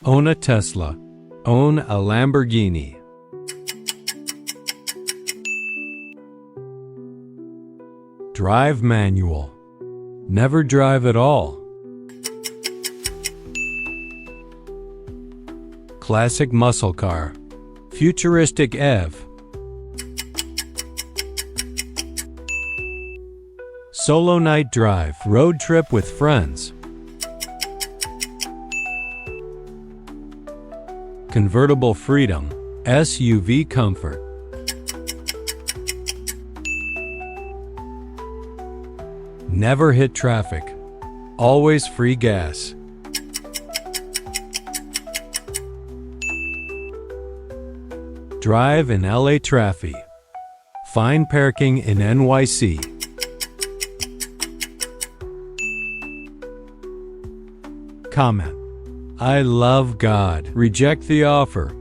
Own a Tesla. Own a Lamborghini. Drive manual. Never drive at all. Classic muscle car. Futuristic EV. Solo night drive. Road trip with friends. Convertible freedom. SUV comfort. Never hit traffic. Always free gas. Drive in LA traffic. Find parking in NYC. Comment: I love God. Reject the offer.